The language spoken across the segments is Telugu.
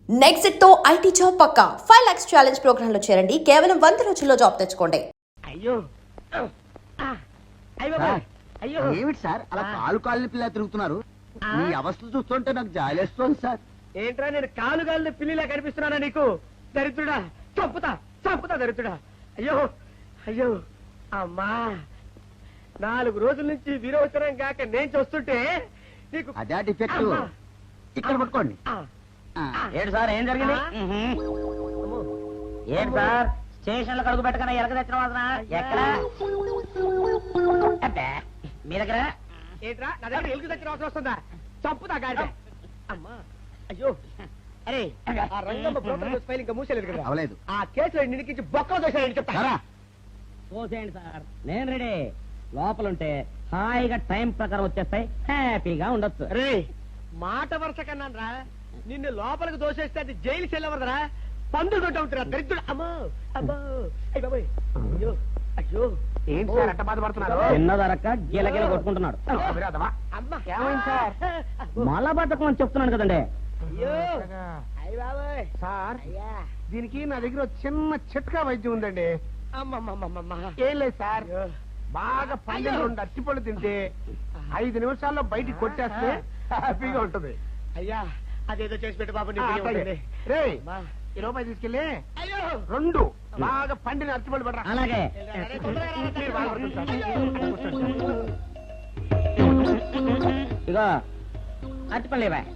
నెక్స్ట్ తో ఐటీ జాబ్ పక్కా 5 lakhs ఛాలెంజ్ ప్రోగ్రామ్ లో చేరండి. కేవలం 100 రోజుల్లో జాబ్ తెచ్చుకోండి. అయ్యో అయ్యో ఏమిటి సార్ అలా కాలు పిల్ల తిరుగుతున్నారు? మీ అవస్థ చూస్తుంటే నాకు జాలేస్తోంది సార్. ఏంట్రా నేను కాలుగాలిన పిల్లిలా కనిపిస్తున్నానా నీకు? దరిద్రుడా, చంపుతా చంపుతా దరిద్రుడా. అయ్యో అయ్యో అమ్మా, 4 రోజుల నుంచి విరోచనం కాక నేను చూస్తుంటే నీకు అదే డిఫెక్ట్. ఇక్కడ పట్టుకోండి. ఏంటి సార్ ఏం జరిగింది? ఏంటి సార్ స్టేషన్ లో కడుగు పెట్టకన్నా ఎలక తెచ్చిన వాసన ఎక్కడ? మీ దగ్గర ఏంట్రా నా దగ్గర ఎలుగు తెచ్చిన అవసరం వస్తుందా? చంపుతా గాడి. అమ్మా అయ్యో, అరే ఆ రంగమ్మ బ్రోకర్ ఫైల్ ఇంకా మూసేలేదు కదా? అవలేదు. ఆ కేసులో నిడికించి బొక్కలు దోశాడని చెప్తా. పోసేయండి సార్, నేను రెడీ. లోపలుంటే హాయిగా టైం ప్రకారం వచ్చేస్తాయి, హ్యాపీగా ఉండొచ్చు. రే మాట వరుస కన్నాను రా, నిన్ను లోపలికి దోసేస్తే అది జైలు చెల్లవరదరా, పందులు తోట ఉంటారా దరిద్రుడు. అమ్మో అమ్మో అయ్య బాబోయ్, అయ్యో అయ్యో. ఏంటి సార్ అట్ట బాధపడుతున్నారు? చిన్నదరక్క గీలగీల కొట్టుకుంటున్నాడు. అమ్మా ఏమైంది సార్? మలబద్ధకం అని చెప్తున్నాను కదండి. అయ్యో అయ్య బాబోయ్ సార్ అయ్యా. దీనికి నా దగ్గర ఒక చిన్న చిట్కా వైద్యం ఉందండి. అమ్మమ్మమ్మమ్మ ఏం లేదు సార్, బాగా పండుగ 2 అరటిపళ్ళు తింటే 5 నిమిషాల్లో బయటికి కొట్టేస్తే హ్యాపీగా ఉంటది. అయ్యా, అదేదో చేసి పెట్టు బాబు. నీకు రే అమ్మా. ఈ రూపాయి తీసుకెళ్ళి అయ్యో 2 బాగా పండిన అరటిపళ్ళు పడరా. అలాగే అరే, తొందరగా రా, మీరు బాగా పడుతుంది సార్. ఇగో అరటిపల్లి బాయ్.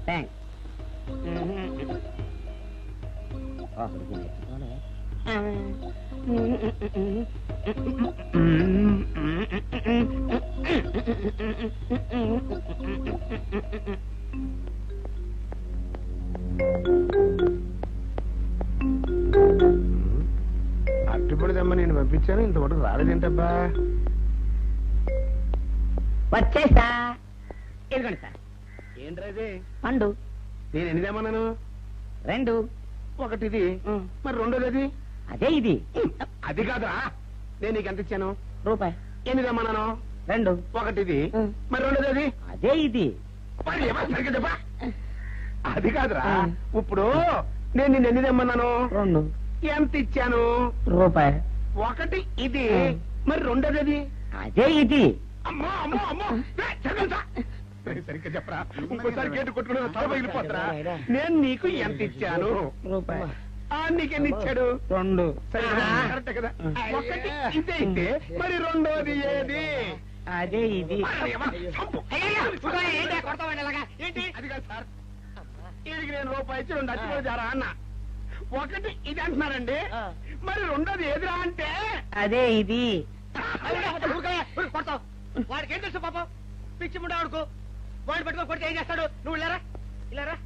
థ్యాంక్స్. అరటిపళ్ళు తెమ్మ నేను పంపించాను, ఇంతవరకు రాలేదేంటబ్బా? వచ్చేసా. ఇదిగోండి సార్ ఏంట్రైతే పండు. నేను ఎన్ని తెమ్మన్నాను? 2. ఒకటిది, మరి రెండోది అదే ఇది. అది కాదురా, నేను నీకు ఎంత ఇచ్చాను? రూపాయి. ఎన్ని తెమ్మన్నాను? 2. ఒకటిది, మరి రెండోది అదే ఇది. మరి ఏమో సరిగ్గా చెప్పా. అది కాదురా, ఇప్పుడు నేను నిన్ను ఎన్ని తెమ్మన్నాను? 2. ఎంత ఇచ్చాను? రూపాయి. ఒకటి ఇది, మరి రెండోది అదే ఇది. అమ్మో అమ్మో అమ్మో, సరిగ్గా చెప్పరా. ఇంకోసారి గేటు కొట్టుకుని తల పగిలిపోతారా. నేను నీకు ఎంత ఇచ్చాను? రూపాయి. నీకెన్ని ఇచ్చాడు? 2. సరిగ్గా కరెక్ట్ కదా. ఒకటి ఇదే అయితే మరి రెండోది ఏది? అదే ఇది. ఏంటి అది కాదు సార్, వీడికి నేను రూపాయి ఇచ్చి 2 అచ్చిపోయి జారా అన్న. ఒకటి ఇది అంటున్నారండి, మరి రెండోది ఏదిరా అంటే అదే ఇది. కొడతావు? వాడికి ఏం తెలుసు పాపం, పిచ్చి ముండా వాడుకో. వాడు పట్టుకో కొడితే ఏం చేస్తాడు? నువ్వు ఇలారా ఇలారా.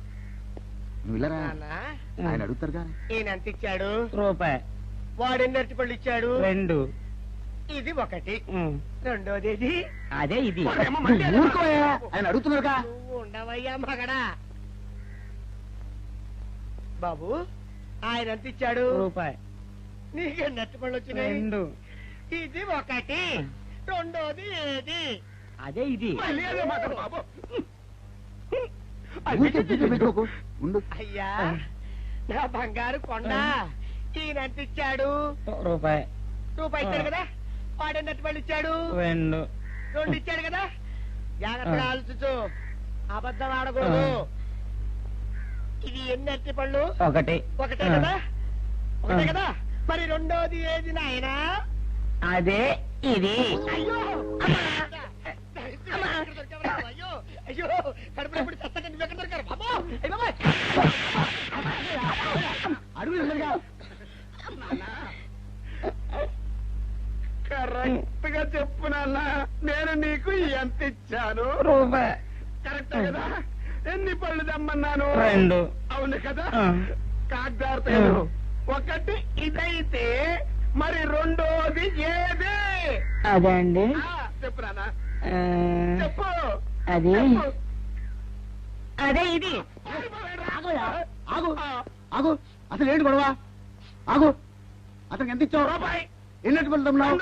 ఆయన అడుగుతారుగా. ఈయన ఎంత ఇచ్చాడు? రూపాయి. వాడు ఎన్ని అరటిపళ్ళు ఇచ్చాడు? 2. ఇది ఒకటి, రెండోది ఇది. అదే ఇది. ఆయన అడుగుతున్నారుగా. నువ్వు ఉండవయ్యా మగడా. బాబు ఆయన ఎంత ఇచ్చాడు? రూపాయి. నీకెన్ని అరటిపళ్ళు వచ్చినాయి? 2. ఇది ఒకటి, రెండోది ఏది? అదే ఇది. మళ్ళీ అదే మాట బాబు. అయ్యా నా బంగారు కొండ, ఈయన ఎంత ఇచ్చాడు? రూపాయి. రూపాయి ఇచ్చాడు కదా. వాడు ఎన్ని అరటిపళ్ళు ఇచ్చాడు? 2. 2 ఇచ్చాడు కదా. జాగ్రత్తగా ఆలోచించు, అబద్ధం ఆడకూడదు. ఇది ఎన్ని అరటిపళ్ళు? ఒకటి. ఒకటే కదా. ఒకటే కదా. మరి రెండోది ఏది నాయనా? అదే ఇది. అయ్యో అయ్యో అయ్యో, కడుపులో ఎప్పుడు చస్తగా నువ్వు ఎక్కడ దొరికారు బాబు? కరెక్ట్ గా చెప్పు నాన్న, నేను నీకు ఎంత ఇచ్చాను? రూపాయి. కరెక్ట్ కదా. ఎన్ని పళ్ళు తెమ్మన్నాను? 2. అవును కదా. కాగ్దారుతాను. ఒకటి ఇదైతే మరి రెండోది ఏది? అదే అండి. చెప్పు నాన్న, చెప్పు. అది అదే ఇది. ఆగు ఆగు, అసలు ఏంటి గొడవ? ఆగు, అతనికి ఎంత ఇచ్చావు? రూపాయి. ఎన్నట్టు వెళ్తున్నావు?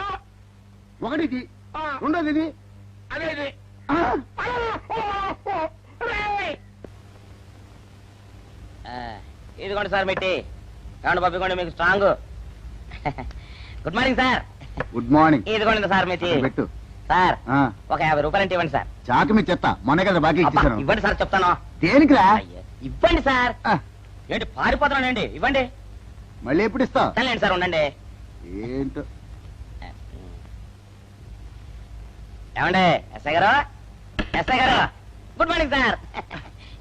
ఒకటి ఇది, రెండోది ఇది, అదే ఇదిగోండి సార్ మీ టీ. ఏమండి బాబు, ఇదిగోండి మీకు strong. Good morning sir. Good morning. ఇదిగోండి సార్ మీ టీ. పెట్టు. సార్ ఆ, ఒక 50 రూపాయలు అంటే ఇవ్వండి సార్. చాకు మీ చెత్త మొన్న కదా బాకీ అబ్బా, ఇచ్చేసాను. ఇవ్వండి సార్ చెప్తాను. దేనికిరా? అయ్యో, ఇవ్వండి సార్. ఆ, ఏంటి పారిపోతున్నానండి? ఇవ్వండి. మళ్ళీ ఎప్పుడు ఇస్తావు? సరేలేండి సార్, ఉండండి. ఏంటో. ఏమండి ఎస్ఐ గారు, ఎస్ఐ గారు, గుడ్ మార్నింగ్ సార్.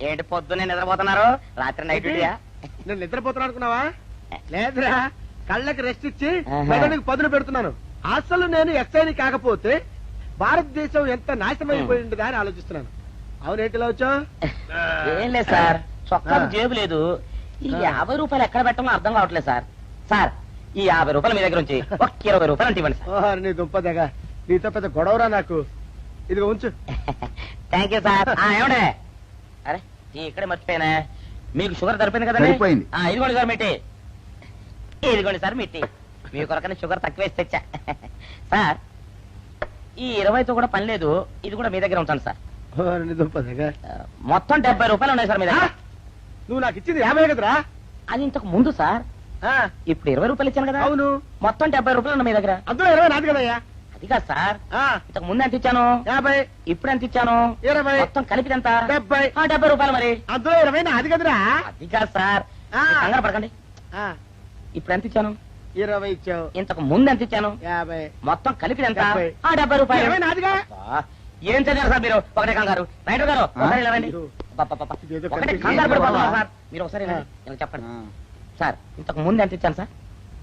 ఏంటి పొద్దున్నే నిద్రపోతున్నారు? రాత్రి నైట్ డ్యూటీయా? నేను నిద్రపోతున్నా అనుకున్నావా? లేదురా, కళ్ళకి రెస్ట్ ఇచ్చి ఆహా. మెదడుకి పదును పెడుతున్నాను. అసలు నేను ఎస్ఐని కాకపోతే భారతదేశం ఎంత నాశనమైపోయిందా అని ఆలోచిస్తున్నాను. అవునేంటిలా వచ్చావు? ఏం లేదు సార్, చొక్కాకు జేబు లేదు. ఈ 50 రూపాయలు ఎక్కడ పెట్టామో అర్థం కావట్లేదు సార్. సార్, ఈ 50 రూపాయలు మీ దగ్గర నుంచి ఒక 20 రూపాయలు అంటే ఇవ్వండి సార్. ఓహో, నీ దుంపదగా, నీతో పెద్ద గొడవరా నాకు. ఇదిగో ఉంచు. Thank you sir. ఏమండే, అరే ఇక్కడే మర్చిపోయానా, మీకు షుగర్ సరిపోయింది కదండి? సరిపోయింది. ఇదిగోండి సార్ మిట్టి. ఇదిగోండి సార్ మిట్టి. మీ కొరకనే షుగర్ తక్కువ వేసి తెచ్చా. సార్, ఈ 20తో కూడా పని లేదు, ఇది కూడా మీ దగ్గర ఉంటాను సార్. ఓహో, నీ దుంపదగా. మొత్తం 70 రూపాయలు ఉన్నాయి సార్ మీ దగ్గర. నువ్వు నాకు ఇచ్చింది 50 కదరా? అది ఇంతకు ముందు సార్. ఆ, ఇప్పుడు 20 రూపాయలు ఇచ్చాను కదా. అవును. మొత్తం 70 రూపాయలు ఉన్నాయి మీ దగ్గర. అందులో 20 నాది కదయ్యా. అది కాదు సార్, ఆ, ఇంతకు ముందు ఎంత ఇచ్చాను, 50, ఇప్పుడు ఎంత ఇచ్చాను, 20, మొత్తం కలిపి ఎంత? 70. 70 రూపాయలు మరి. అందులో 20 నాది కదరా? అది కాదు సార్, ఆ. మీరు కంగారు పడకండి. ఆ, ఇప్పుడు ఎంత ఇచ్చాను, 20 ఇచ్చావు. ఇంతకు ముందు ఎంత ఇచ్చాను, 50. మొత్తం కలిపి ఎంత? 70. 70 రూపాయలు. 20 నాదిగా. అబ్బా, ఏం చదివారు సార్ మీరు? ఒకటే కంగారు. రైటర్ గారు ఒకసారి ఇలా రండి. అయ్యో. అబ్బబ్బబ్బ. ఇదేదో ఒకటే కనిపించింది. కంగారు పడిపోతున్నారు ఏంటి సార్. మీరు ఒకసారి ఇలా రండి. ఇలా చెప్పండి ఆ, సార్. ఇంతకు ముందు ఎంత ఇచ్చాను సార్?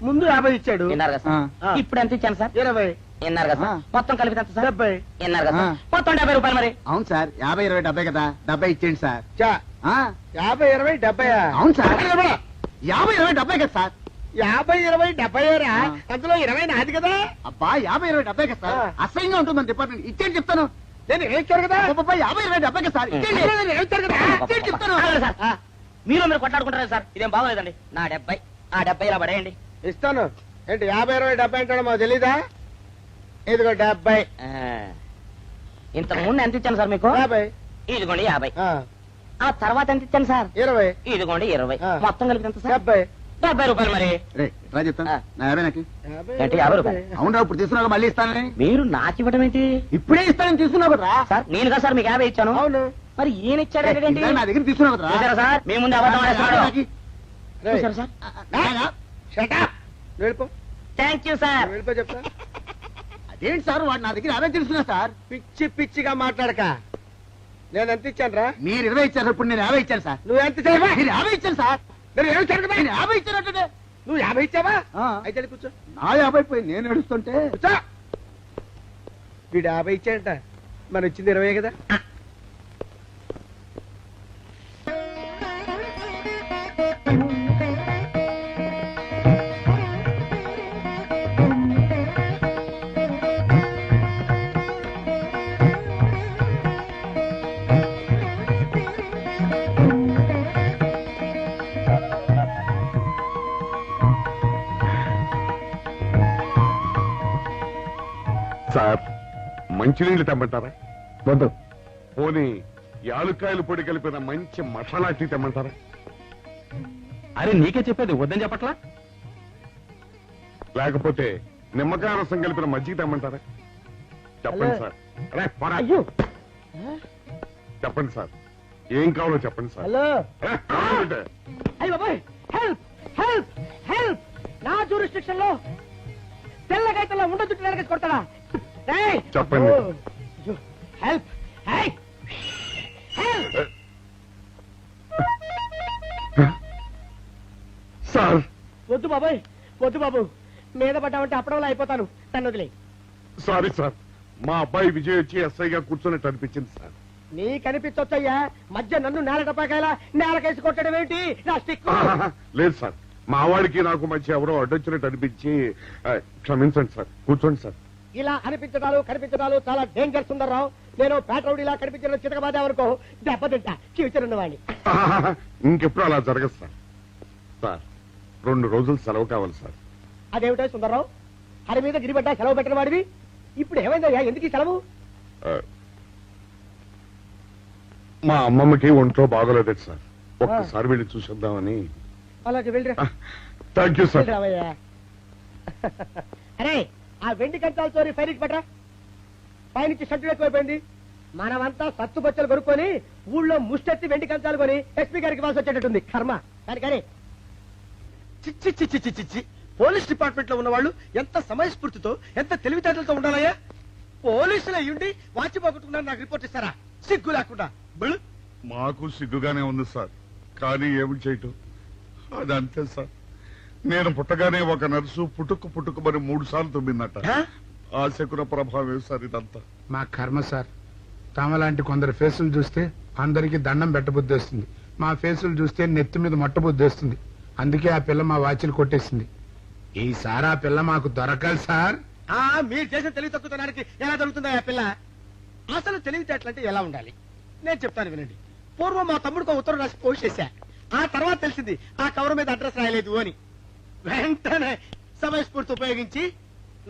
ముందు 50 ఇచ్చాడు. విన్నారు కదా సార్. ఆ. ఇప్పుడు ఎంత ఇచ్చాను సార్? 20, విన్నారు కదా సార్. ఆ. మొత్తం కలిపి ఎంత సార్? 70. విన్నారు కదా సార్. ఆ. మొత్తం 70 రూపాయలు మరి. అవును సార్, 50, 20, 70 కదా. 70 ఇచ్చేయండి సార్. చా, ఆ, 50, 20, 70. అవును సార్. 50, 20, 70 కదా సార్. 50, 20, 70 రా. ఆ. అందులో 20 నాది కదా. అబ్బా, 50, 20, 70 కదా సార్. ఆ. అసహ్యంగా ఉంటుంది మన డిపార్ట్మెంట్. ఇచ్చేయండి చెప్తాను. నేను ఇచ్చారు కదా. అబ్బబ్బా, 50, 20, 70 కదా సార్. ఇచ్చేయండి. నేను ఇచ్చారు కదా. ఇచ్చేయండి చెప్తాను. ఆగండి సార్. ఆ, మీరు కొట్లాడుకుంటారు సార్, ఇదేం బాగోలేదండి. నా 70, ఆ 70 ఇలా పడేయండి. ఇస్తాను. ఏంటి 50, 20, 70 అంటాడో మాకు తెలీదా? ఇదిగో 70. ఆ. ఇంతకు ముందు ఎంత ఇచ్చాను సార్ మీకు? 50. ఇదిగోండి 50. ఆ, ఆ తర్వాత ఎంత ఇచ్చాను సార్? 20. ఇదిగోండి 20. ఆ. మొత్తం కలిపి ఎంత సార్? 70. 70 రూపాయలు మరి. రే, రా చెప్తాను. ఆ. నా 50 నాకు. 50, ఏంటి, 50 రూపాయలు? అవును రా, ఇప్పుడు తీసుకున్నాక మళ్ళీ ఇస్తానని. మీరు నాకు ఇవ్వడం ఏంటి ఇప్పుడే ఇస్తానని తీసుకున్నావు కదా. సార్? నేను కదా సార్ మీకు 50 ఇచ్చాను. అవును. మరి ఈయన ఇచ్చాడు ఏంటి? ఇందాక నా దగ్గర తీసుకున్నావు కదా. చూసారా సార్, మీ ముందు అబద్ధం ఆడేస్తున్నాడు. రేయ్, చూసారా సార్? shut up. నువ్వు వెళ్ళిపో. Thank you sir. నువ్వు వెళ్ళిపో చెప్తా. అదేంటి సార్, వాడు నా దగ్గర 50 తీసుకున్నా సార్. పిచ్చి పిచ్చిగా మాట్లాడక. నేను ఎంత ఇచ్చాను రా? మీరు 20 ఇచ్చారు, ఇప్పుడు నేను 50 ఇచ్చాను సార్. నువ్వు ఎంత చేయవా? మీరు 50 ఇచ్చాను సార్. నేను ఏమి ఇచ్చాను కదా? నేను 50 ఇచ్చానంటే నువ్వు 50 ఇచ్చావా? ఆ. అయితే వెళ్ళి కూర్చో. నా 50 పోయి నేను ఏడుస్తుంటే. కూర్చో. వీడు 50 ఇచ్చాడంట, మనం ఇచ్చింది 20 కదా. సార్, మంచినీళ్ళు తెమ్మంటారా? వద్దు. పోనీ యాలుక్కాయలు పొడి కలిపిన మంచి మసాలా టీ తెమ్మంటారా? అరే నీకే చెప్పేది వద్దని చెప్పట్లా. లేకపోతే నిమ్మకాయ రసం కలిపిన మజ్జిగ తెమ్మంటారా? చెప్పండి సార్. అరే, పోరా. అయ్యో. చెప్పండి సార్, ఏం కావాలో చెప్పండి సార్. హలో. అరే, కావాలంటే. అయ్య బాబాయ్, హెల్ప్ హెల్ప్ హెల్ప్. నా జ్యూరిస్డిక్షన్ లో తెల్లగైతల్లో ఉండదు నెలకేసి కొడతాడా? ఏయ్! చెప్పండి. ఓ, అయ్యో, హెల్ప్. ఏయ్! హెల్ప్. సార్, వద్దు బాబాయ్, వద్దు బాబు. మీద పడ్డామంటే అప్పడంలో అయిపోతాను. నన్ను వదిలే. సారీ సార్, మా అబ్బాయి విజయ్ వచ్చి ఎస్ఐగా కూర్చున్నట్టు అనిపించింది సార్. నీ కనిపించొచ్చయ్యా, మధ్య నన్ను నేల టపాకాయలా నేలకేసి కొట్టడం ఏంటి? నా స్టిక్. లేదు సార్, మా వాడికి నాకు మధ్య ఎవరో అడ్డొచ్చినట్టు అనిపించి క్షమించండి సార్. కూర్చోండి సార్. ఇలా అనిపించడాలు కనిపించడాలు చాలా డేంజర్ సుందర్రావు. నేను పేట్రౌడీలా కనిపించడం చితకబాదామనుకో దెబ్బతింటా ఫ్యూచర్ ఉన్నవాడిని. ఇంకెప్పుడు అలా జరగదు సార్. సార్, 2 రోజులు సెలవు కావాలి సార్. అదేమిటో సుందర్రావు, హరి మీద గిరిబడ్డా సెలవు పెట్టిన వాడివి. ఇప్పుడు ఏమైందయ్యా, ఎందుకు ఈ సెలవు? ఆ, మా అమ్మమ్మకి ఒంట్లో బాగోలేదు సార్. ఒక్కసారి వెళ్ళి చూసొద్దామని. అలాగే వెళ్ళిరా థ్యాంక్ యూ సార్ రావయ్యా. అరే ఆ వెండి కంచాలు చోరీ ఫైరికి పట్రా. పైనుంచి షట్టు ఎక్కువైపోయింది. మనమంతా సత్తు బొచ్చలు కొనుక్కొని ఊళ్ళో ముష్టెత్తి వెండి కంచాలు కొని ఎస్పీ గారికి వాసి వచ్చేటట్టుంది కర్మ. కానీ చిచ్చి చిచ్చి చిచ్చి చిచ్చి పోలీస్ డిపార్ట్మెంట్ లో ఉన్న వాళ్ళు ఎంత సమయస్ఫూర్తితో ఎంత తెలివితేటలతో ఉండాలయ్యా. పోలీసులు అయ్యుండి వాచి పోగొట్టుకున్నారు నాకు రిపోర్ట్ ఇస్తారా? సిగ్గు లేకుండా బళ్ళు. మాకు సిగ్గుగానే ఉంది సార్, కానీ ఏమి చేయటం అదంతే సార్. నేను పుట్టగానే ఒక నర్సు పుట్టుకు మరి 3 సార్లు తుమ్మిందట. ఆ శకున ప్రభావం సార్ ఇదంతా. మా కర్మ సార్. తమలాంటి కొందరు ఫేసులు చూస్తే అందరికి దండం పెట్టబుద్ధి వస్తుంది. మా ఫేసులు చూస్తే నెత్తి మీద మొట్టబుద్ధి వస్తుంది. అందుకే ఆ పిల్ల మా వాచిలు కొట్టేసింది. ఈసారి ఆ పిల్ల మాకు దొరకాలి సార్. మీరు చేసిన తెలివి తక్కువతనానికి ఎలా దొరుకుతుందా ఆ పిల్ల? అసలు తెలివితేటలంటే ఎలా ఉండాలి నేను చెప్తాను వినండి. పూర్వం మా తమ్ముడికి ఉత్తరం రాసి పోస్ట్ చేశా. ఆ తర్వాత తెలిసింది ఆ కవర్ మీద అడ్రస్ రాయలేదు అని. వెంటనే సమయస్ఫూర్తి ఉపయోగించి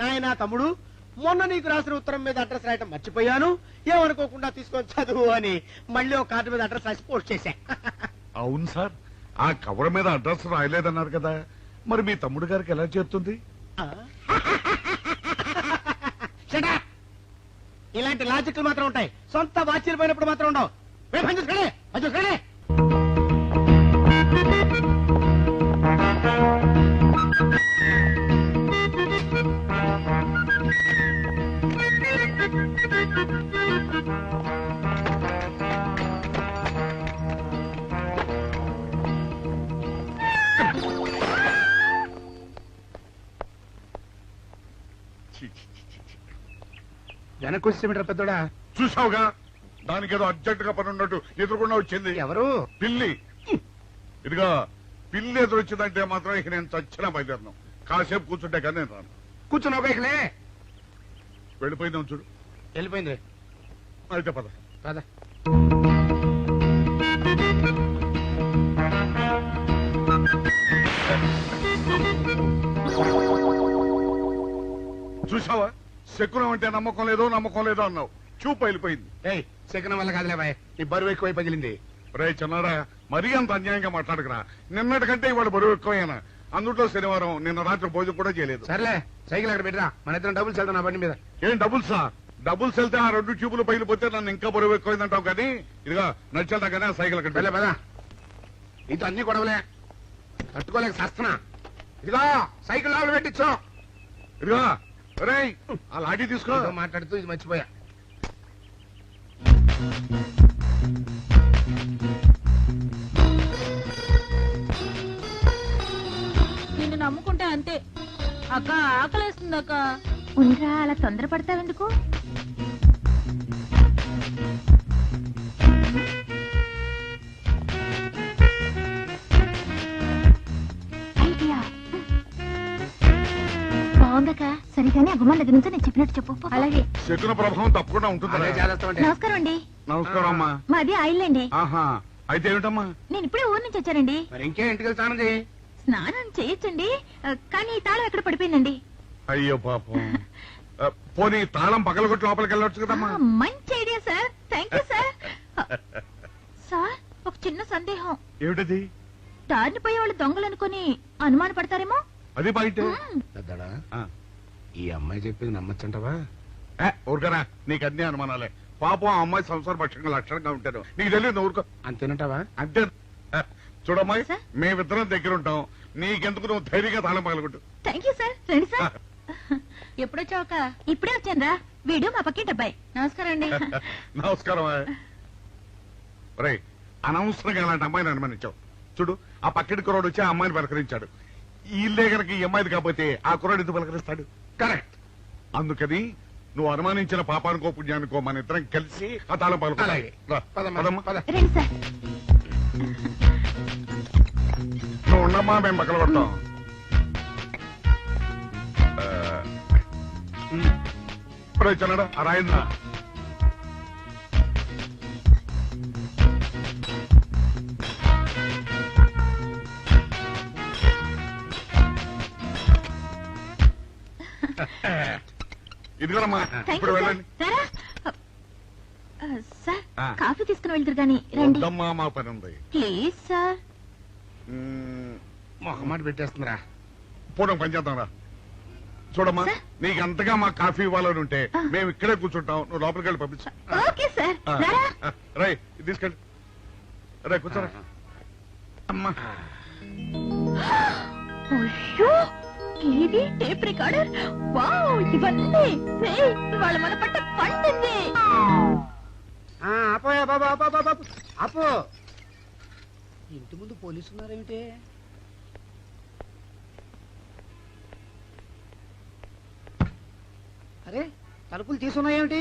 నాయనా తమ్ముడు మొన్న నీకు రాసిన ఉత్తరం మీద అడ్రస్ రాయటం మర్చిపోయాను, ఏమనుకోకుండా తీసుకొని చదువు అని మళ్ళీ ఒక కార్డు మీద అడ్రస్ రాసి పోస్ట్ చేశా. అవును సార్, ఆ కవర్ మీద అడ్రస్ రాయలేదన్నారు కదా, మరి మీ తమ్ముడు గారికి ఎలా చేరుతుంది? Shut up! ఇలాంటి లాజిక్లు మాత్రం ఉంటాయి, సొంత వాచీలు పోయినప్పుడు మాత్రం ఉండవు. పని చూసుకోండి, పని చూసుకోండి. వెనక్కి వచ్చేమిట్రా పెద్దోడా? చూసావుగా, దానికేదో అర్జెంట్ గా పని ఉన్నట్టు ఎదురుకుండా వచ్చింది. ఎవరు? పిల్లి. ఇదిగా పిల్లి ఎదురొచ్చిందంటే మాత్రం ఇక నేను చచ్చిన బయలుదేరను. కాసేపు కూర్చుంటే కానీ నేను రాను. కూర్చున్నావు బైక్లే. వెళ్ళిపోయిందాం చూడు. వెళ్ళిపోయింది. అయితే పద. పద. చూసావా, శకునం అంటే నమ్మకం లేదో అన్నావు. చూపు వెళ్ళిపోయింది. ఏయ్, శకునం వల్ల కాదులే బాయ్, నీ బరువు ఎక్కువై పగిలింది. రే చిన్నారా, మరీ అంత అన్యాయంగా మాట్లాడకురా. నిన్నటికంటే ఇవాళ బరువు ఎక్కువైనా. అందులో శనివారం నిన్న రాత్రి భోజనం కూడా చేయలేదు. సర్లే, సైకిల్ అక్కడ పెట్టరా, మన ఇద్దరం డబ్బులు వెళ్తాం నా బండి మీద. ఏం డబుల్సా? డబుల్స్ వెళ్తే ఆ 2 ట్యూబులు పగిలిపోతే నన్ను ఇంకా బరువు ఎక్కువైందంటావు. కానీ ఇదిగా నడిచెళ్తా కానీ ఆ సైకిల్ అక్కడ వెళ్ళే పదా. నీతో అన్ని గొడవలే, తట్టుకోలేక సస్తున్నా. ఇదిగో సైకిల్ లోపల పెట్టించు. ఇదిగా రేయ్, ఆ లాఠీ తీసుకో. ఏదో మాట్లాడుతూ ఇది మర్చిపోయా. నిన్ను నమ్ముకుంటే అంతే అక్క. ఆకలేస్తుంది అక్క. ఉండరా, అలా తొందరపడతావెందుకు? ఐడియా బాగుందక్క. సరిగానే అమ్మమ్మ దగ్గర నుంచి నేను చెప్పినట్టు చెప్పు. అలాగే. శకున ప్రభావం తప్పకుండా ఉంటుంది. అదే చేస్తామంటే. నమస్కారం అండి. నమస్కారం అమ్మా. మాది ఆయిల్ అండి. ఆహా, అయితే ఏమిటమ్మా? నేను ఇప్పుడే ఊరు నుంచి వచ్చానండి. మరి ఇంకే ఇంటికి వెళ్ళి స్నానం చేయి. స్నానం చేయొచ్చండి, కానీ ఈ తాళం ఎక్కడ పడిపోయిందండి. అయ్యో పాపం. పోనీ తాళం పగలగొట్టి లోపలికి వెళ్ళొచ్చు కదమ్మా. మంచి idea sir, thank you sir. Sir, ఒక చిన్న సందేహం. ఏమిటది? దారిని పోయే వాళ్ళు దొంగలు అనుకుని అనుమాన పడతారేమో. అది బయట. పెద్దడా, ఈ అమ్మాయి చెప్పింది నమ్మచ్చంటవా? ఊరుకరా, నీకు అన్ని అనుమానాలే. పాపం ఆ అమ్మాయి సంసార పక్షంగా లక్షణంగా ఉంటారు. నీకు తెలియదు ఊరుకో. అంతేనంటావా? అంతే. చూడమ్మాయి, సార్? మేమిద్దరం దగ్గర ఉంటాం. నీకెందుకు, నువ్వు ధైర్యంగా తాళం పగలగొట్టు. Thank you sir. రండి సార్. ఎప్పుడొచ్చావుక? ఇప్పుడే వచ్చాను రా. వీడు మా పక్కింటి అబ్బాయి. నమస్కారం అండి. నమస్కారం. రే, అనవసరంగా అలాంటి అమ్మాయిని అనుమానించావు. చూడు, ఆ పక్కింటి కుర్రాడు వచ్చి ఆ అమ్మాయిని పలకరించాడు. ఈ ఇల్లే కనుక ఈ అమ్మాయిది కాకపోతే ఆ కుర్రాడు ఎందుకు పలకరిస్తాడు? కరెక్ట్. అందుకని నువ్వు అనుమానించిన పాపానికో పుణ్యానికో మన ఇద్దరం కలిసి ఆ తాళం పలుకో. అలాగే. పదమ్మా, పద. రండి సార్. నువ్వు ఉండమ్మా, మేము పక్కన కొడతాం. ఇప్పుడు చల్లడా ఆ రాయిందా? ఇదిగోనమ్మా, థ్యాంక్ ఇప్పుడు యూ సార్. వెళ్ళండి. రారా. సార్, ఆ. కాఫీ తీసుకుని వెళ్తారు గాని రండి వద్దమ్మా, మా పని ఉంది. Please sir. మొహమాట పెట్టేస్తుందిరా. పోవడం పని చేద్దాంరా. చూడమ్మా, నీకు అంతగా మా కాఫీ ఇవ్వాలని ఉంటే మేము ఇక్కడే కూర్చుంటాం, నువ్వు లోపలికి వెళ్ళి పంపించు. ఓకే సార్ రారా. రై తీసుకెళ్ళి రే కూర్చోరా. అమ్మా అయ్యో టీవీ టేప్ రికార్డర్ వావ్ ఇవన్నీ రేయ్, ఇవాళ మన పట్ట పండింది. ఆపోయా బాబా బాబు ఆపో. ఇంటి ముందు పోలీసు ఉన్నారేమిటి? అరే తలుపులు తీసున్నాయేమిటి?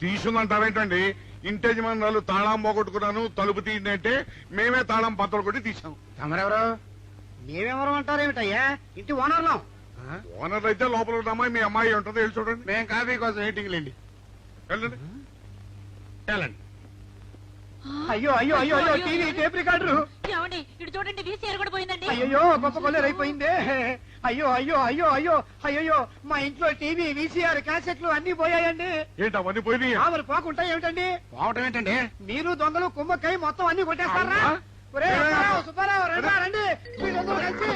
తీసుందంటారేంటండి? ఇంటి యజమానులు తాళం పోగొట్టుకున్నాను, తలుపు తీయండి అంటే మేమే తాళం పత్తలు కొట్టి తీసాం. తమరెవరు? మేమెవరు అంటారేమిటయ్యా? ఇంటి ఓనర్లం. ఓనర్ అయితే లోపల ఉన్న అమ్మాయి మీ అమ్మాయి ఉంటుంది, వెళ్ళి చూడండి. మేము కాఫీ కోసం మీటింగ్ లేండి. వెళ్ళండి వెళ్ళండి. అయ్యో అయ్యో అయ్యో అయ్యో టీవీ టేప్ రికార్డరు. ఏమండి ఇటు చూడండి వీసీఆర్ కూడా పోయిందండి. అయ్యో గొప్ప కొల్లేరు అయిపోయిందే. అయ్యో అయ్యో అయ్యో అయ్యో అయ్యో మా ఇంట్లో టీవీ వీసీఆర్ క్యాసెట్లు అన్ని పోయాయండి. ఏంటి అవన్నీ పోయినాయి? ఆమెలు పోకుంటాయి ఏమిటండి? పోవటం ఏంటండి? మీరు దొంగలు కుమ్మక్కై మొత్తం అన్ని కొట్టేస్తారా? ఒరేయ్, సుబ్బారావు, సుబ్బారావు, రండి, రండి. మీరందరూ కలిసి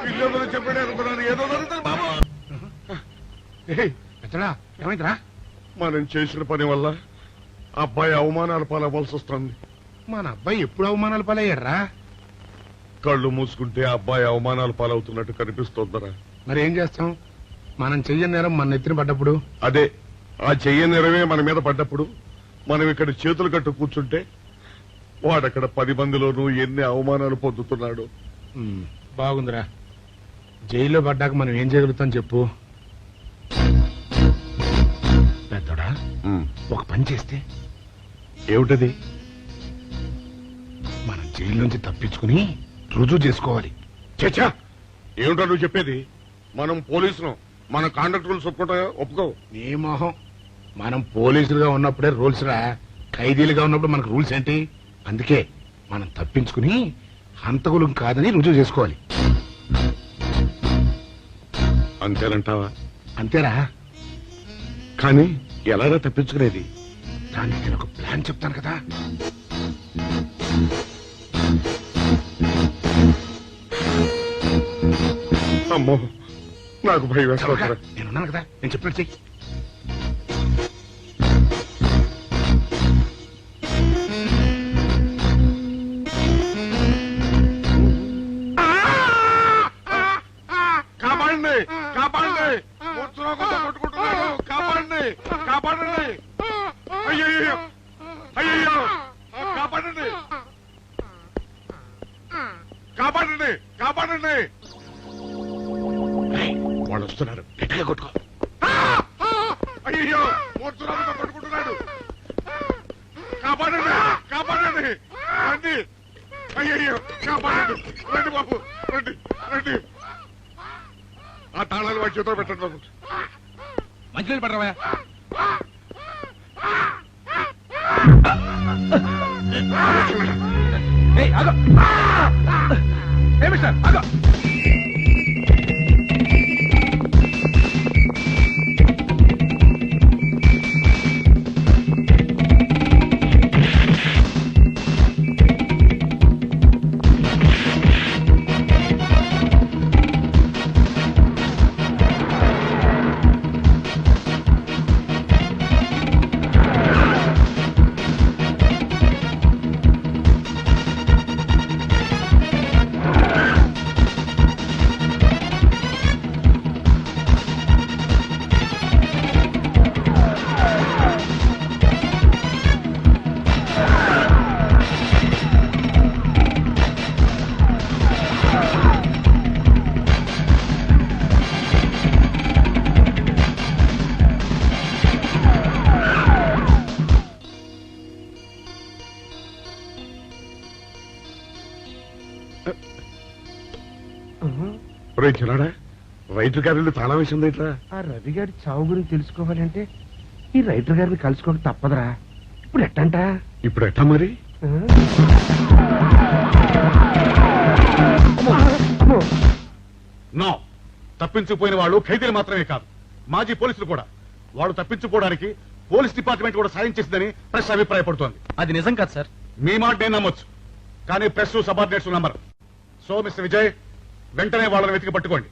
పిల్లలు చెప్పాడు అనుకున్నాను, ఏదో జరుగుతుంది బాబు. ఎత్తడా ఏమైందిరా? మనం చేసిన పని వల్ల అబ్బాయి అవమానాలు పాలవలసి వస్తుంది. మన అబ్బాయి ఎప్పుడు అవమానాలు పాలయ్యారా? కళ్ళు మూసుకుంటే అబ్బాయి అవమానాలు పాలవుతున్నట్టు కనిపిస్తోందరా. మరి ఏం చేస్తాం? మనం చెయ్యని నేరం మన నెత్తిన పడ్డప్పుడు. అదే ఆ చెయ్యని నెరవే మన మీద పడ్డప్పుడు మనం ఇక్కడ చేతులు కట్టు కూర్చుంటే వాడక్కడ 10 మందిలోనూ ఎన్ని అవమానాలు పొందుతున్నాడు. బాగుందిరా. జైల్లో పడ్డాక మనం ఏం చేయగలుగుతాం చెప్పు. పెద్దోడా ఒక పని చేస్తే ఏమిటది? మనం జైలు నుంచి తప్పించుకుని రుజువు చేసుకోవాలి. చచ్చా, ఏమిటో నువ్వు చెప్పేది? మనం పోలీసులు, మన కాంట్రాక్టర్లు ఒప్పుకోవు. నీ మొహం. మనం పోలీసులుగా ఉన్నప్పుడే రూల్స్ రా. ఖైదీలుగా ఉన్నప్పుడు మనకు రూల్స్ ఏంటి? అందుకే మనం తప్పించుకుని హంతకులం కాదని రుజువు చేసుకోవాలి. అంతేనంటావా? అంతేరా. కానీ ఎలారా తప్పించుకునేది? దానికి నేను ఒక ప్లాన్ చెప్తాను కదా. అమ్మో, నాకు భయం వేస్తా. నేనున్నాను కదా, నేను చెప్పినట్టు చెయ్యి. కాపాడండి, కాపాడండి, కొట్టుకుంటున్నాడు, కాపాడండి, కాపాడండి. అయ్యయ్యో, అయ్యయ్యో, కాపాడండి, కాపాడండి, కాపాడండి. వాళ్ళు వస్తున్నారు, గట్టిగా కొట్టుకో. అయ్యో, మూర్తురాలతో కొట్టుకుంటున్నాడు. కాపాడండి, కాపాడండి, రండి. అయ్యయ్యో, కాపాడండి, రండి బాబు, రండి, రండి. ఆ తాళాలు వాడి చేతిలో పెట్టండి బాబు. మంచినీళ్ళు పడరావా? మిస్టర్ ఆగో. చిన్నాడా, రైటర్ గారి తాళం వేసింది ఇట్లా. ఆ రవి గారి చావు గురించి తెలుసుకోవాలంటే ఈ రైటర్ గారిని కలుసుకోవడం తప్పదురా. ఇప్పుడు ఎట్టంట? ఇప్పుడు ఎట్టా మరి? నో, తప్పించుకుపోయిన వాళ్ళు ఖైదీలు మాత్రమే కాదు, మాజీ పోలీసులు కూడా. వాడు తప్పించుకోవడానికి పోలీస్ డిపార్ట్మెంట్ కూడా సాయం చేసిందని ప్రెస్ అభిప్రాయపడుతోంది. అది నిజం కాదు సార్. మీ మాట నేను నమ్మొచ్చు, కానీ press subordinates number. So mister Vijay, వెంటనే వాళ్ళని వెతికి పట్టుకోండి.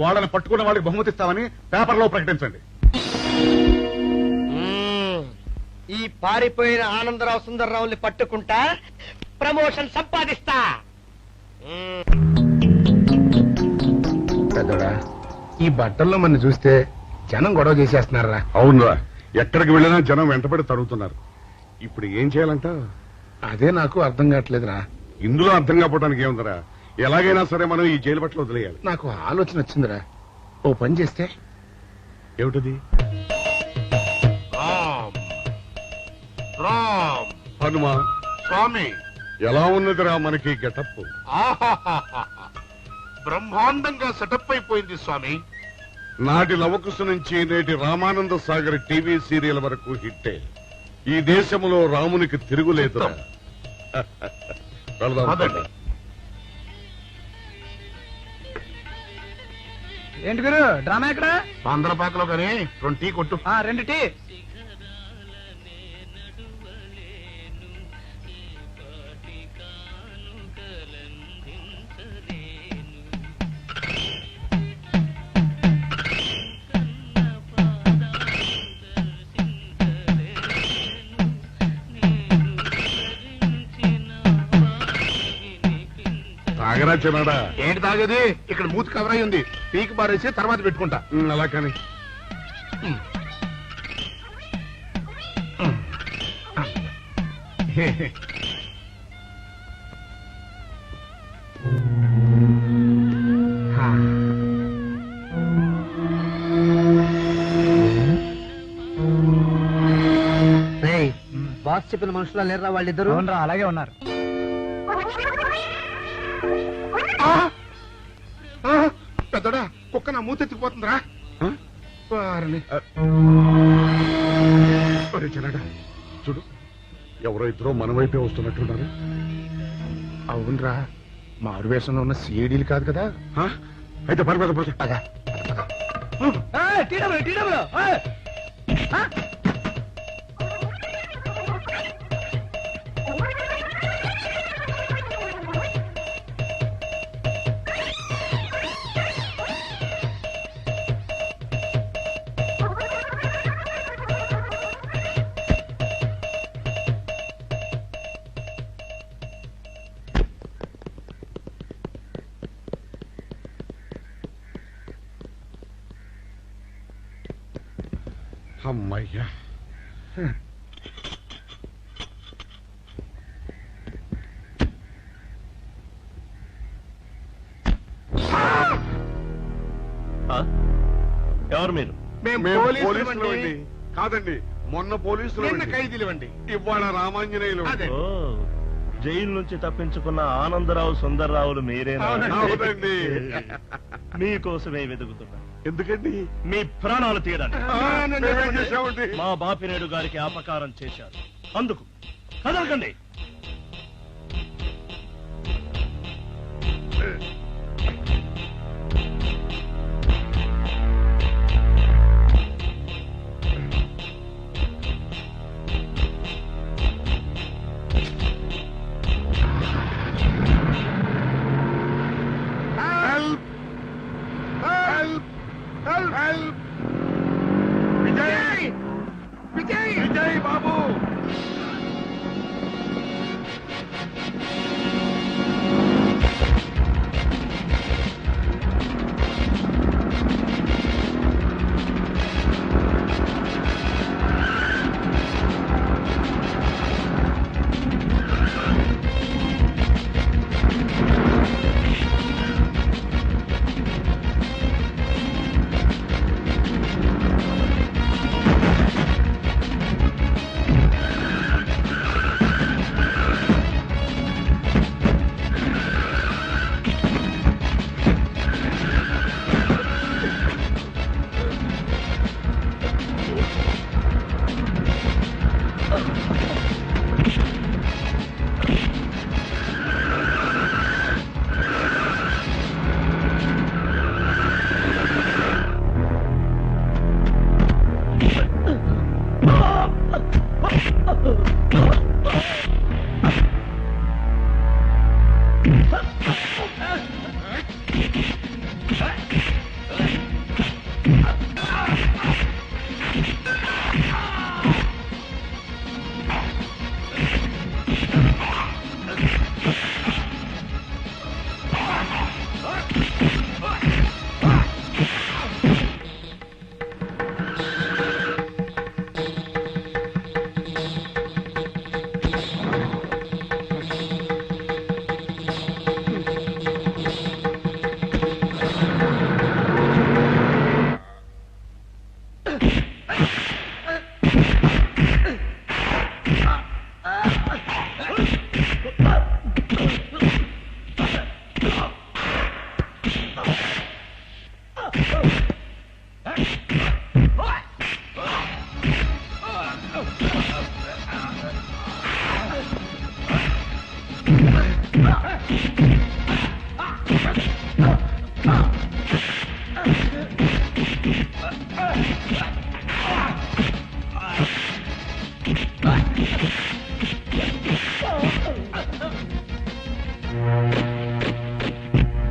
వాళ్ళని పట్టుకున్న వాళ్ళకి బహుమతి ఇస్తామని పేపర్లో ప్రకటించండి. ఈ పారిపోయిన ఆనందరావు సుందర్రావుని పట్టుకుంటా ప్రమోషన్ సంపాదిస్తా. పెద్దోడా, ఈ బట్టల్లో మన చూస్తే జనం గొడవ చేసేస్తున్నారా? అవునురా, ఎక్కడికి వెళ్ళినా జనం వెంటబడి తరుగుతున్నారు. ఇప్పుడు ఏం చేయాలంట? అదే నాకు అర్థం కావట్లేదురా. ఇందులో అర్థం కాకపోవడానికి ఏముందరా? ఎలాగైనా సరే మనం ఈ జైలు బట్టలు వదిలేయాలి. నాకు ఆలోచన వచ్చిందిరా. ఓ పని చేస్తే ఏమిటది? హనుమా స్వామి, ఎలా ఉన్నదిరా మనకి గెటప్? బ్రహ్మాండంగా సెటప్ అయిపోయింది స్వామి. నాటి లవకుశ నుంచి నేటి రామానంద సాగర్ టీవీ సీరియల్ వరకు హిట్టే. ఈ దేశంలో రామునికి తిరుగులేదురా. వెళదాం. ఏంటి గురు డ్రామా ఎక్కడ? ఆంధ్రపాకలో కానీ 2 టీ కొట్టు. 2 టీ. తాగరా చిన్నాడా? ఏంటి తాగేది? ఇక్కడ మూతి కవర్ అయి ఉంది. పీకి పారేసి తర్వాత పెట్టుకుంటా. అలా కానీ బాస్ చెప్పిన మనుషులా లేరా వాళ్ళిద్దరు? అవునరా, అలాగే ఉన్నారు. పెద్దోడా, కుక్క నా మూతి ఎత్తుకుపోతుందిరా. చిన్నాడా చూడు, ఎవరో ఇద్దరు మన వైపే వస్తున్నట్టున్నారు. అవునరా, మారు వేషంలో ఉన్న సీడీలు కాదు కదా. అయితే పర్వాలేదు. అమ్మయ్యా, ఎవరు మీరు? మేము పోలీసులు అండి. కాదండి, మొన్న పోలీసులు ఖైదీలు అండి. ఇవాళ రామాంజనేయులు. ఓ, జైలు నుంచి తప్పించుకున్న ఆనందరావు సుందర్రావులు మీరేనా? అవునండి. మీకోసమే వెతుకుతున్నా. ఎందుకండి? మీ ప్రాణాలు తీయడానికి. మేమేం చేశామండి? మా బాపినేడు గారికి అపకారం చేశారు, అందుకు కదలకండి. విజయ్! విజయ్! విజయ్ బాబు!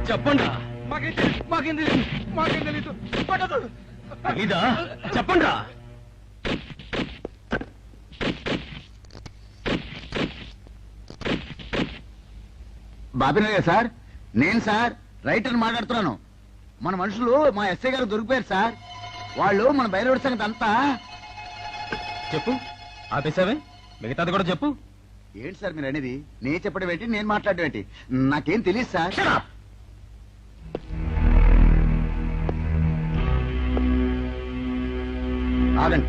చెప్పండి మాకేం తెలీదు తెలీదా చెప్పండి బాబినయ్య సార్, నేను సార్ రైటర్ మాట్లాడుతున్నాను. మన మనుషులు మా ఎస్ఐ గారు దొరికిపోయారు సార్. వాళ్ళు మన బయలుదేరి సంగతి అంతా చెప్పు. ఆపేసావే, మిగతాది కూడా చెప్పు. ఏంటి సార్ మీరు అనేది? నేను చెప్పడం ఏంటి, నేను మాట్లాడడం ఏంటి? నాకేం తెలియదు సార్. ఆగండి,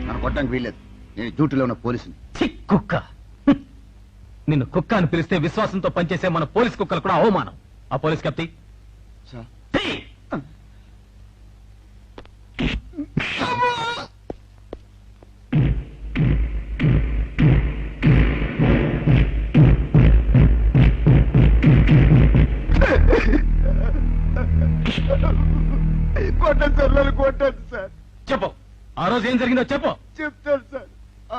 నన్ను కొట్టడానికి వీల్లేదు. నేను డ్యూటీలో ఉన్న పోలీసుని. కుక్క నిన్ను కుక్క అని పిలిస్తే విశ్వాసంతో పనిచేసే మన పోలీస్ కుక్కలు కూడా అవమానం. ఆ పోలీస్ కప్తి సార్ కొట్టండి సార్, నన్ను కొట్టండి సార్. చెప్పు, ఆ రోజు ఏం జరిగిందో చెప్పు. చెప్తాను సార్,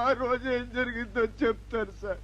ఆ రోజు ఏం జరిగిందో చెప్తాను సార్.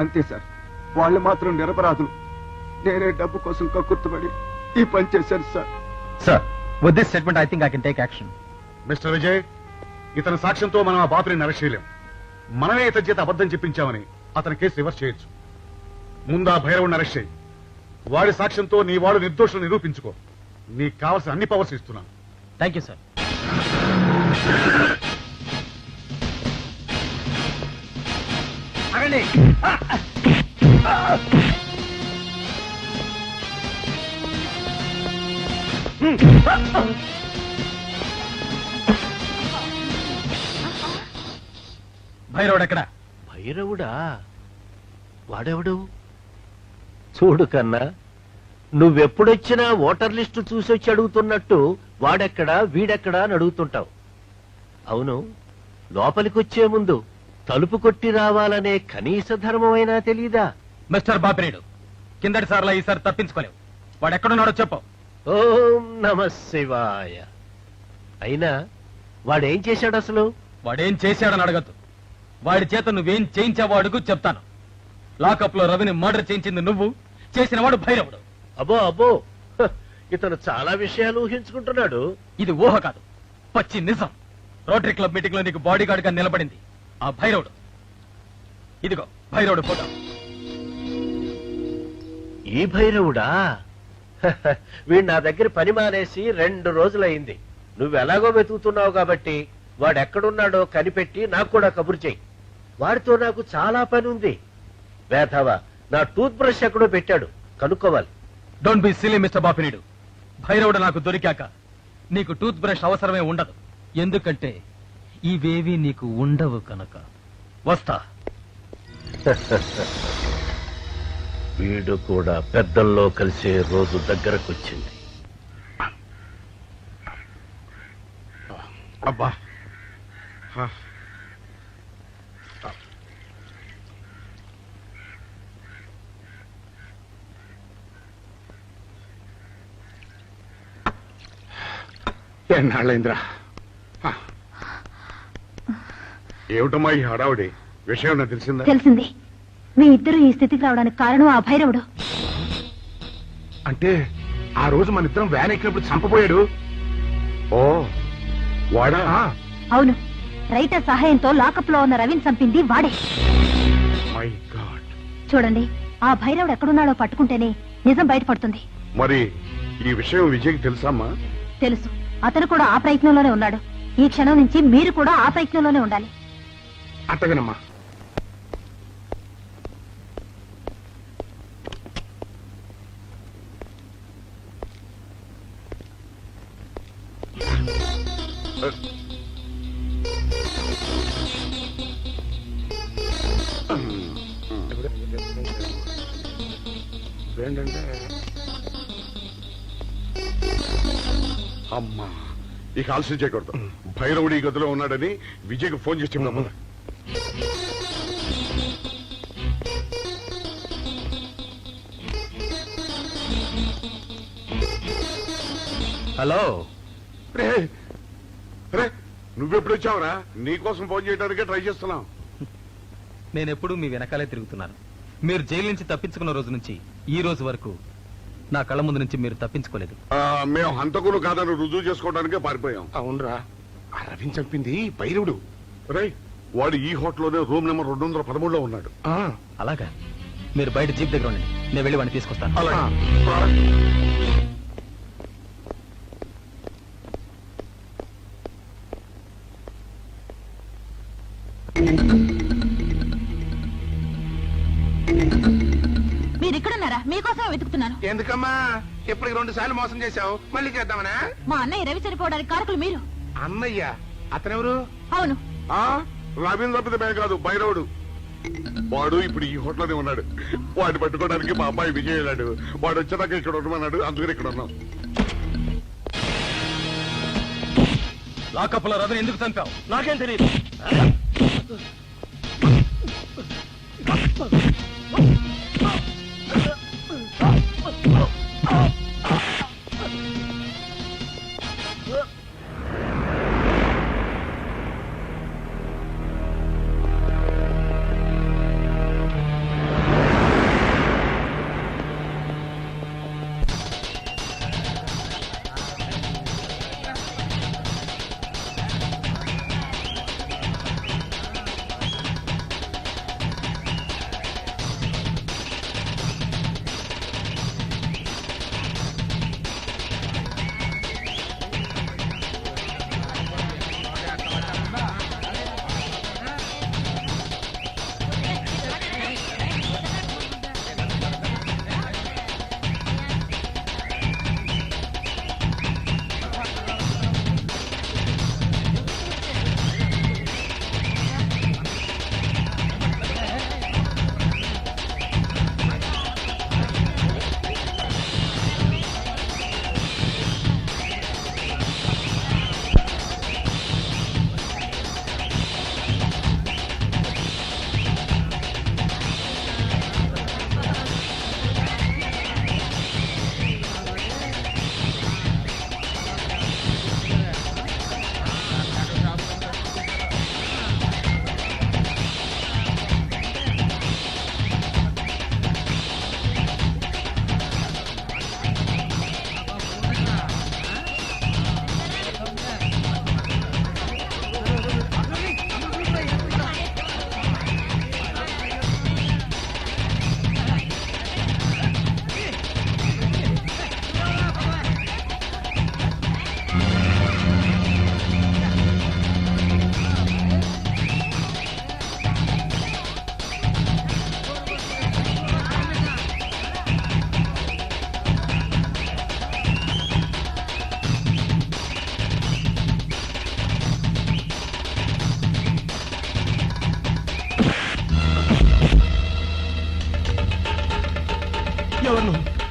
అంతే సార్, వాళ్ళు మాత్రం నిరపరాధులు. నేనే డబ్బు కోసం కక్కుర్తుపడి ఈ పని చేశాను sir. Sir, with this statement I think I can take action. Mister Vijay, ఇతని సాక్ష్యంతో మనం ఆ బాపుని అరెస్ట్ చేయలేం. మనమే ఇతని చేత అబద్ధం చెప్పించామని అతని కేసు రివర్స్ చేయొచ్చు. ముందు ఆ భైరవుడిని అరెస్ట్ చేయి. వాడి సాక్ష్యంతో నీ వాడు నిర్దోషులు నిరూపించుకో. నీకు కావాల్సిన అన్ని పవర్స్ ఇస్తున్నాను. Thank you sir. ఆగండి. భైరవుడు ఎక్కడ? భైరవుడా? వాడెవడు? చూడు కన్నా, నువ్వెప్పుడొచ్చినా ఓటర్ లిస్టు చూసొచ్చి అడుగుతున్నట్టు వాడెక్కడా వీడెక్కడా అని అడుగుతుంటావు. అవును, లోపలికొచ్చే ముందు తలుపు కొట్టి రావాలనే కనీస ధర్మమైనా తెలీదా? మిస్టర్ బాపిరేడు, కిందటి సార్లా ఈసారి తప్పించుకోలేవు. వాడు ఎక్కడున్నాడో చెప్పు. ఓం నమ శివాయ. అయినా వాడేం చేశాడు అసలు? వాడేం చేశాడని అడగద్దు. వాడి చేత నువ్వేం చేయించావో అడుగు, చెప్తాను. లాకప్ లో రవిని మర్డర్ చేయించింది నువ్వు, చేసిన వాడు భైరవుడు. అబ్బో అబ్బో, హ, ఇతను చాలా విషయాలు ఊహించుకుంటున్నాడు. ఇది ఊహ కాదు, పచ్చి నిజం. రోటరీ క్లబ్ మీటింగ్ లో నీకు బాడీ గార్డ్ గా నిలబడింది ఆ భైరవుడు. ఇదిగో భైరవుడు ఫోటో. ఈ భైరవుడా? వీడు నా దగ్గర పని మానేసి 2 రోజులైంది. నువ్వు ఎలాగో వెతుకుతున్నావు కాబట్టి వాడు ఎక్కడున్నాడో కనిపెట్టి నాకు కూడా కబురు చెయ్యి. వాడితో నాకు చాలా పని ఉంది. వేధవా నా టూత్ బ్రష్ ఎక్కడో పెట్టాడు, కనుక్కోవాలి. Don't be silly mister Bapineedu. భైరవుడు నాకు దొరికాక నీకు టూత్ బ్రష్ అవసరమే ఉండదు. ఎందుకంటే ఇవేవి నీకు ఉండవు కనుక. వస్తా. వీడు కూడా పెద్దల్లో కలిసే రోజు దగ్గరకొచ్చింది. అబ్బా హ. ఎన్నాళ్ళైందిరా. హ. ఏమిటమ్మా ఈ హడావుడి? విషయం నాకు తెలిసిందా? తెలిసింది. మీ ఇద్దరు ఈ స్థితికి రావడానికి కారణం ఆ భైరవుడు. అంటే ఆ రోజు మన ఇద్దరం వ్యాన్ ఎక్కినప్పుడు చంపబోయాడు. ఓ వాడా? అవును, రైటర్ సహాయంతో లాకప్ లో ఉన్న రవిని చంపింది వాడే. My God. చూడండి, ఆ భైరవుడు ఎక్కడున్నాడో పట్టుకుంటేనే నిజం బయటపడుతుంది. మరి ఈ విషయం విజయ్కి తెలుసమ్మా? తెలుసు. అతను కూడా ఆ ప్రయత్నంలోనే ఉన్నాడు. ఈ క్షణం నుంచి మీరు కూడా ఆ ప్రయత్నంలోనే ఉండాలి. అట్టగనమ్మా. ఏంటంటే అమ్మా ఇక ఆలస్యం చేయకూడదు. భైరవుడి ఈ గదిలో ఉన్నాడని విజయ్కి ఫోన్ చేసి చెప్తాము. హలో. రే రే నువ్వెప్పుడు వచ్చావురా? నీకోసం ఫోన్ చేయడానికే ట్రై చేస్తున్నాం. నేనెప్పుడు మీ వెనకాలే తిరుగుతున్నాను. మీరు జైలు నుంచి తప్పించుకున్న రోజు నుంచి ఈ రోజు వరకు నా కళ్ళ ముందు నుంచి మీరు తప్పించుకోలేదు. మేము హంతకులు కాదని రుజువు చేసుకోవడానికే పారిపోయాం. అవునరా, ఆ రవిని చంపింది భైరవుడు. రే వాడు ఈ హోటల్లోనే రూమ్ నెంబర్ 213లో ఉన్నాడు. అలాగా? మీరు బయట జీప్ దగ్గర ఉండండి, నేను వెళ్ళి వాడిని తీసుకొస్తాను. మీరు ఇక్కడున్నారా? మీకోసమే వెతుకుతున్నాను. ఎందుకమ్మా ఇప్పటికి 2 సార్లు మోసం చేశావు, మళ్ళీ చేద్దామనా? మా అన్నయ్య రవి చనిపోవడానికి కారకులు మీరు. అన్నయ్య? అతనెవరు? అవును, రవీంద్ర తప్పితే మేము కాదు, భైరవుడు. వాడు ఇప్పుడు ఈ హోటల్లోనే ఉన్నాడు. వాడిని పట్టుకోవడానికి మా అబ్బాయి విజయ్ వెళ్ళాడు. వాడు వచ్చేదాకా ఇక్కడ ఉండమన్నాడు, అందుకని ఇక్కడ ఉన్నాం. లాకప్లో రవిని ఎందుకు చంపావు? నాకేం తెలియదు.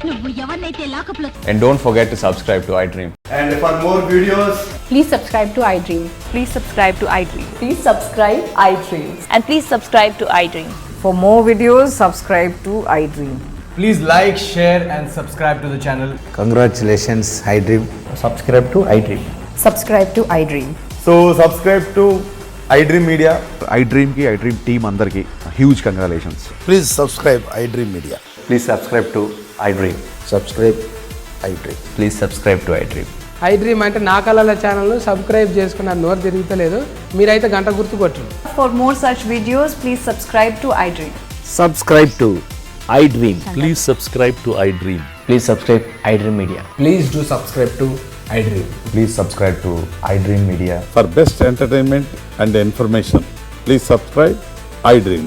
నువ్వు ఎవరినైతే లాకప్ లో And don't forget to subscribe to iDream. And for more videos, please subscribe to iDream. Please subscribe to iDream. Please subscribe iDream. And please subscribe to iDream. For more videos, subscribe to iDream. Please like, share and subscribe to the channel. Congratulations, iDream. Subscribe to iDream. Subscribe to iDream. so subscribe to iDream Media. iDream ki iDream team andarki huge congratulations. Please subscribe iDream Media. Please subscribe to iDream. Subscribe iDream. Please subscribe to iDream. iDream అంటే నా కళల ఛానల్ సబ్స్క్రైబ్ చేసుకున్న నోరు తిరుగుతలేదు. మీరైతే గంట గుర్తు కొట్టు. For more such videos, please subscribe to iDream. Subscribe to iDream. Please subscribe to iDream. Please subscribe iDream Media. Please do subscribe to iDream. Please subscribe to iDream Media. For best entertainment and information, please subscribe iDream.